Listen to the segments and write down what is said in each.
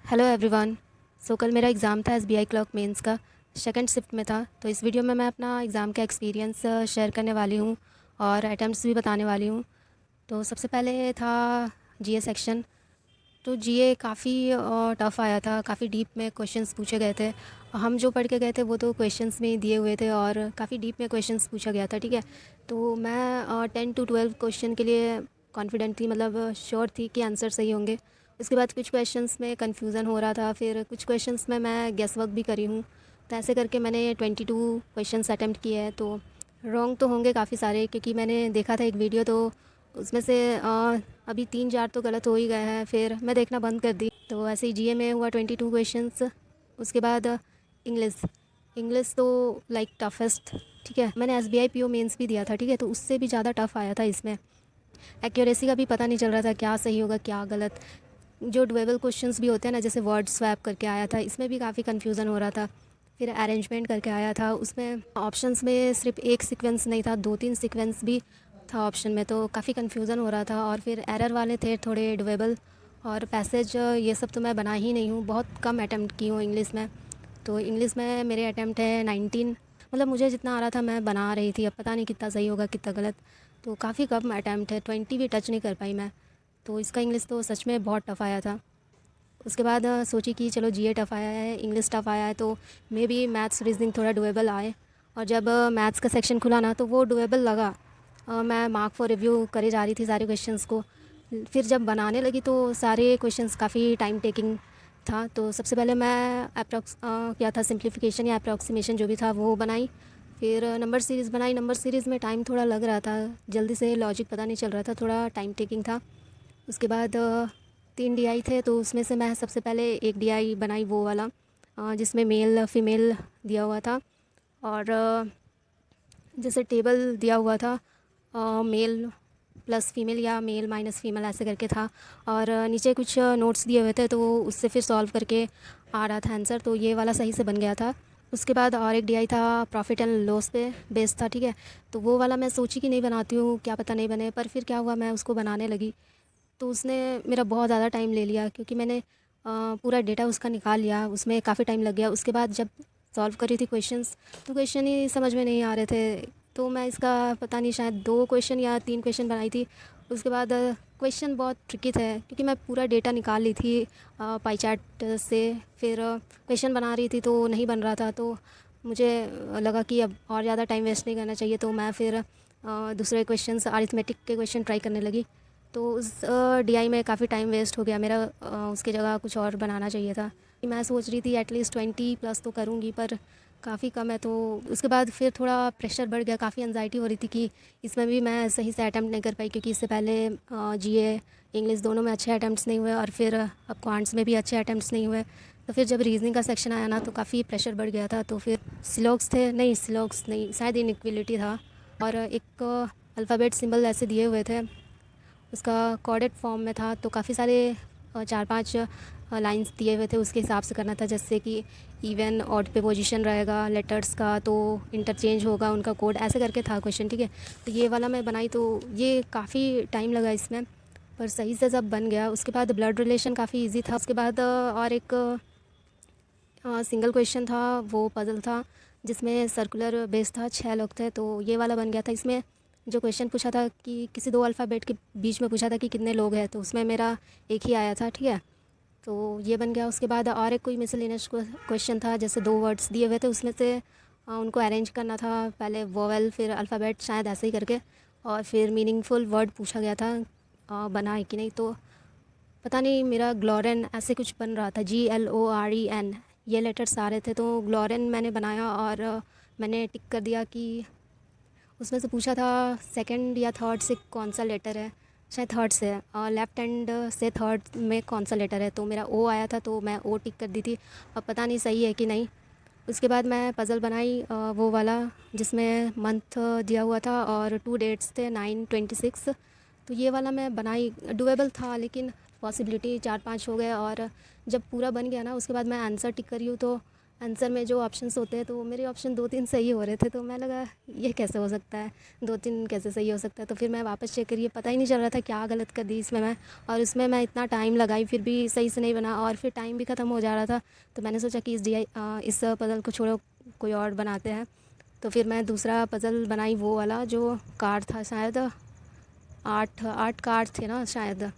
Hello everyone. कल मेरा exam था एसबीआई क्लर्क मेंस का। सेकंड शिफ्ट में था, तो इस वीडियो में मैं अपना एग्ज़ाम का एक्सपीरियंस शेयर करने वाली हूँ और अटेम्प्ट्स भी बताने वाली हूँ। तो सबसे पहले था जीए सेक्शन। तो जीए काफ़ी टफ़ आया था, काफ़ी डीप में क्वेश्चंस पूछे गए थे। हम जो पढ़ के गए थे वो तो क्वेश्चंस में ही दिए हुए थे और काफ़ी डीप में क्वेश्चंस पूछा गया था, ठीक है। तो मैं 10 to 12 क्वेश्चन के लिए कॉन्फिडेंट थी, मतलब श्योर थी कि आंसर सही होंगे। उसके बाद कुछ क्वेश्चंस में कन्फ्यूज़न हो रहा था, फिर कुछ क्वेश्चंस में मैं गेस वर्क भी करी हूँ। तो ऐसे करके मैंने 22 क्वेश्चंस अटैम्प्ट किए हैं। तो रॉन्ग तो होंगे काफ़ी सारे, क्योंकि मैंने देखा था एक वीडियो, तो उसमें से अभी 3-4 तो गलत हो ही गए हैं, फिर मैं देखना बंद कर दी। तो ऐसे ही जीए में हुआ 22 क्वेश्चंस। उसके बाद इंग्लिश इंग्लिश तो लाइक टफेस्ट, ठीक है। मैंने एसबीआई पीओ मेंस भी दिया था, ठीक है, तो उससे भी ज़्यादा टफ आया था इसमें। एक्यूरेसी का भी पता नहीं चल रहा था क्या सही होगा क्या गलत। जो डुएबल क्वेश्चंस भी होते हैं ना, जैसे वर्ड स्वैप करके आया था, इसमें भी काफ़ी कन्फ्यूज़न हो रहा था। फिर अरेंजमेंट करके आया था, उसमें ऑप्शंस में सिर्फ एक सीक्वेंस नहीं था, 2-3 सीक्वेंस भी था ऑप्शन में, तो काफ़ी कन्फ्यूज़न हो रहा था। और फिर एरर वाले थे थोड़े डुएबल। और पैसेज ये सब तो मैं बना ही नहीं हूँ, बहुत कम अटैम्प्ट की हूँ इंग्लिश में। तो इंग्लिश में मेरे अटैम्प्ट है 19, मतलब मुझे जितना आ रहा था मैं बना रही थी, अब पता नहीं कितना सही होगा कितना गलत। तो काफ़ी कम अटैम्प्ट है, 20 भी टच नहीं कर पाई मैं। तो इसका इंग्लिश तो सच में बहुत टफ़ आया था। उसके बाद सोची कि चलो जीए टफ़ आया है, इंग्लिश टफ़ आया है, तो मे बी मैथ्स रीजनिंग थोड़ा डुएबल आए। और जब मैथ्स का सेक्शन खुला ना, तो वो डुएबल लगा। मैं मार्क फॉर रिव्यू करे जा रही थी सारे क्वेश्चंस को। फिर जब बनाने लगी तो सारे क्वेश्चंस काफ़ी टाइम टेकिंग था। तो सबसे पहले मैं क्या था, सिंप्लीफिकेशन या अप्रॉक्सीमेशन जो भी था वो बनाई। फिर नंबर सीरीज़ बनाई। नंबर सीरीज़ में टाइम थोड़ा लग रहा था, जल्दी से लॉजिक पता नहीं चल रहा था, थोड़ा टाइम टेकिंग था। उसके बाद 3 डीआई थे, तो उसमें से मैं सबसे पहले एक डीआई बनाई, वो वाला जिसमें मेल फीमेल दिया हुआ था। और जैसे टेबल दिया हुआ था, मेल प्लस फीमेल या मेल माइनस फीमेल ऐसे करके था। और नीचे कुछ नोट्स दिए हुए थे, तो उससे फिर सॉल्व करके आ रहा था आंसर, तो ये वाला सही से बन गया था। उसके बाद और एक डीआई था प्रॉफिट एंड लॉस पे बेस्ड था, ठीक है। तो वो वाला मैं सोची कि नहीं बनाती हूँ, क्या पता नहीं बने, पर फिर क्या हुआ, मैं उसको बनाने लगी। तो उसने मेरा बहुत ज़्यादा टाइम ले लिया, क्योंकि मैंने पूरा डेटा उसका निकाल लिया, उसमें काफ़ी टाइम लग गया। उसके बाद जब सॉल्व कर रही थी क्वेश्चंस, तो क्वेश्चन ही समझ में नहीं आ रहे थे। तो मैं इसका पता नहीं, शायद 2 क्वेश्चन या 3 क्वेश्चन बनाई थी। उसके बाद क्वेश्चन बहुत ट्रिकी थे, क्योंकि मैं पूरा डेटा निकाल ली थी पाई चार्ट से। फिर क्वेश्चन बना रही थी तो नहीं बन रहा था, तो मुझे लगा कि अब और ज़्यादा टाइम वेस्ट नहीं करना चाहिए, तो मैं फिर दूसरे क्वेश्चंस अरिथमेटिक के क्वेश्चन ट्राई करने लगी। तो उस डीआई में काफ़ी टाइम वेस्ट हो गया मेरा, उसकी जगह कुछ और बनाना चाहिए था। मैं सोच रही थी एटलीस्ट 20 प्लस तो करूँगी, पर काफ़ी कम है। तो उसके बाद फिर थोड़ा प्रेशर बढ़ गया, काफ़ी एंजाइटी हो रही थी कि इसमें भी मैं सही से अटैम्प्ट नहीं कर पाई, क्योंकि इससे पहले जीए इंग्लिश दोनों में अच्छे अटैम्प्ट्स नहीं हुए, और फिर अब क्वांट्स में भी अच्छे अटैम्प्ट्स नहीं हुए। तो फिर जब रीजनिंग का सेक्शन आया ना, तो काफ़ी प्रेशर बढ़ गया था। तो फिर सिलॉक्स थे, नहीं सिलॉक्स नहीं, शायद इनइक्वलिटी था। और एक अल्फ़ाबेट सिंबल ऐसे दिए हुए थे, उसका कोडेड फॉर्म में था, तो काफ़ी सारे 4-5 लाइंस दिए हुए थे, उसके हिसाब से करना था। जैसे कि इवन ऑड पे पोजीशन रहेगा लेटर्स का, तो इंटरचेंज होगा उनका कोड, ऐसे करके था क्वेश्चन, ठीक है। तो ये वाला मैं बनाई, तो ये काफ़ी टाइम लगा इसमें, पर सही से सब बन गया। उसके बाद ब्लड रिलेशन काफ़ी इजी था। उसके बाद और एक सिंगल क्वेश्चन था, वो पज़ल था जिसमें सर्कुलर बेस था, 6 लोग थे, तो ये वाला बन गया था। इसमें जो क्वेश्चन पूछा था कि किसी 2 अल्फ़ाबेट के बीच में पूछा था कि कितने लोग हैं, तो उसमें मेरा एक ही आया था, ठीक है। तो ये बन गया। उसके बाद और एक कोई मिसलेनियस क्वेश्चन था, जैसे 2 वर्ड्स दिए हुए थे, उसमें से उनको अरेंज करना था, पहले वोवेल फिर अल्फ़ाबेट, शायद ऐसे ही करके, और फिर मीनिंगफुल वर्ड पूछा गया था बना है कि नहीं। तो पता नहीं, मेरा ग्लोरेन ऐसे कुछ बन रहा था, GLOREN, ये लेटर्स आ रहे थे, तो ग्लोरेन मैंने बनाया और मैंने टिक कर दिया कि उसमें से पूछा था सेकंड या थर्ड से कौन सा लेटर है, शायद थर्ड से है, और लेफ़्ट हैंड से थर्ड में कौन सा लेटर है, तो मेरा ओ आया था, तो मैं ओ टिक कर दी थी। अब पता नहीं सही है कि नहीं। उसके बाद मैं पज़ल बनाई, वो वाला जिसमें मंथ दिया हुआ था और 2 डेट्स थे, 9-26। तो ये वाला मैं बनाई, डुएबल था, लेकिन पॉसिबिलिटी 4-5 हो गए। और जब पूरा बन गया ना, उसके बाद मैं आंसर टिक करी हूँ, तो आंसर में जो ऑप्शंस होते हैं तो मेरे ऑप्शन 2-3 सही हो रहे थे, तो मैं लगा ये कैसे हो सकता है, 2-3 कैसे सही हो सकता है। तो फिर मैं वापस चेक करी, पता ही नहीं चल रहा था क्या गलत कर दी इसमें मैं, और उसमें मैं इतना टाइम लगाई फिर भी सही से नहीं बना और फिर टाइम भी ख़त्म हो जा रहा था। तो मैंने सोचा कि इस पज़ल को छोड़ो, कोई और बनाते हैं। तो फिर मैं दूसरा पज़ल बनाई, वो वाला जो कार्ड था, शायद 8 कार्ड थे ना शायद,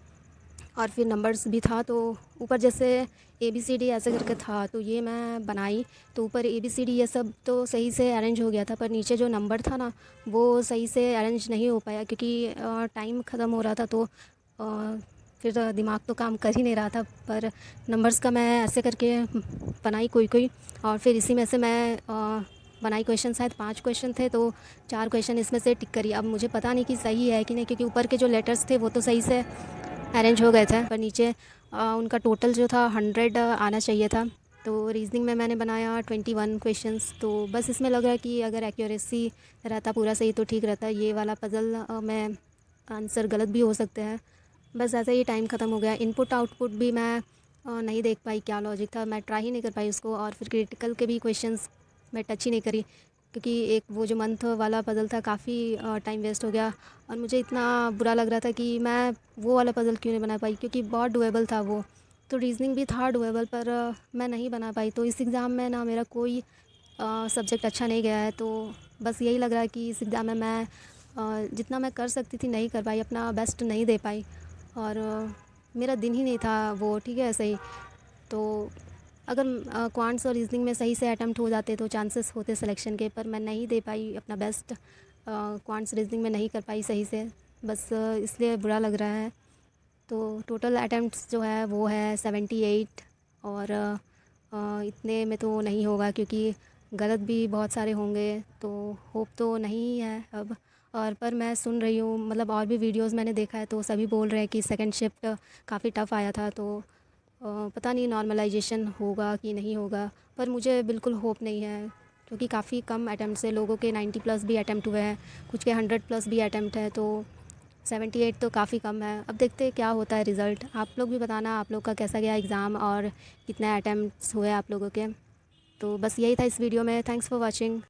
और फिर नंबर्स भी था। तो ऊपर जैसे ABCD ऐसे करके था, तो ये मैं बनाई। तो ऊपर ABCD ये सब तो सही से अरेंज हो गया था, पर नीचे जो नंबर था ना वो सही से अरेंज नहीं हो पाया, क्योंकि टाइम ख़त्म हो रहा था। तो फिर दिमाग तो काम कर ही नहीं रहा था। पर नंबर्स का मैं ऐसे करके बनाई कोई कोई, और फिर इसी में से मैं बनाई क्वेश्चन। शायद 5 क्वेश्चन थे, तो 4 क्वेश्चन इसमें से टिक करी। अब मुझे पता नहीं कि सही है कि नहीं, क्योंकि ऊपर के जो लेटर्स थे वो तो सही से अरेंज हो गए थे, पर नीचे उनका टोटल जो था 100 आना चाहिए था। तो रीजनिंग में मैंने बनाया 21 क्वेश्चंस। तो बस इसमें लग रहा है कि अगर एक्यूरेसी रहता पूरा सही तो ठीक रहता। ये वाला पज़ल में आंसर गलत भी हो सकते हैं। बस ऐसा ही टाइम ख़त्म हो गया। इनपुट आउटपुट भी मैं नहीं देख पाई, क्या लॉजिक था, मैं ट्राई ही नहीं कर पाई उसको। और फिर क्रिटिकल के भी क्वेश्चंस मैं टच ही नहीं करी, क्योंकि एक वो जो मंथ वाला पज़ल था काफ़ी टाइम वेस्ट हो गया। और मुझे इतना बुरा लग रहा था कि मैं वो वाला पज़ल क्यों नहीं बना पाई, क्योंकि बहुत डुएबल था वो। तो रीजनिंग भी था डुएबल, पर मैं नहीं बना पाई। तो इस एग्ज़ाम में ना मेरा कोई सब्जेक्ट अच्छा नहीं गया है। तो बस यही लग रहा है कि इस एग्ज़ाम में मैं जितना मैं कर सकती थी नहीं कर पाई, अपना बेस्ट नहीं दे पाई। और मेरा दिन ही नहीं था वो, ठीक है सही। तो अगर क्वांट्स और रीजनिंग में सही से अटैम्प्ट हो जाते तो चांसेस होते सिलेक्शन के, पर मैं नहीं दे पाई अपना बेस्ट। क्वांट्स रीजनिंग में नहीं कर पाई सही से, बस इसलिए बुरा लग रहा है। तो टोटल अटैम्प्ट्स जो है वो है 78, और इतने में तो नहीं होगा, क्योंकि गलत भी बहुत सारे होंगे। तो होप तो नहीं है अब। और पर मैं सुन रही हूँ, मतलब और भी वीडियोस मैंने देखा है, तो सभी बोल रहे हैं कि सेकंड शिफ्ट काफ़ी टफ़ आया था। तो पता नहीं नॉर्मलाइजेशन होगा कि नहीं होगा, पर मुझे बिल्कुल होप नहीं है, क्योंकि काफ़ी कम अटैम्प्ट्स है। लोगों के 90 प्लस भी अटैम्प्ट हुए हैं, कुछ के 100 प्लस भी अटैम्प्ट है। तो 78 तो काफ़ी कम है। अब देखते हैं क्या होता है रिज़ल्ट। आप लोग भी बताना आप लोग का कैसा गया एग्ज़ाम, और कितने अटैम्प्ट्स हुए आप लोगों के। तो बस यही था इस वीडियो में। Thanks for watching.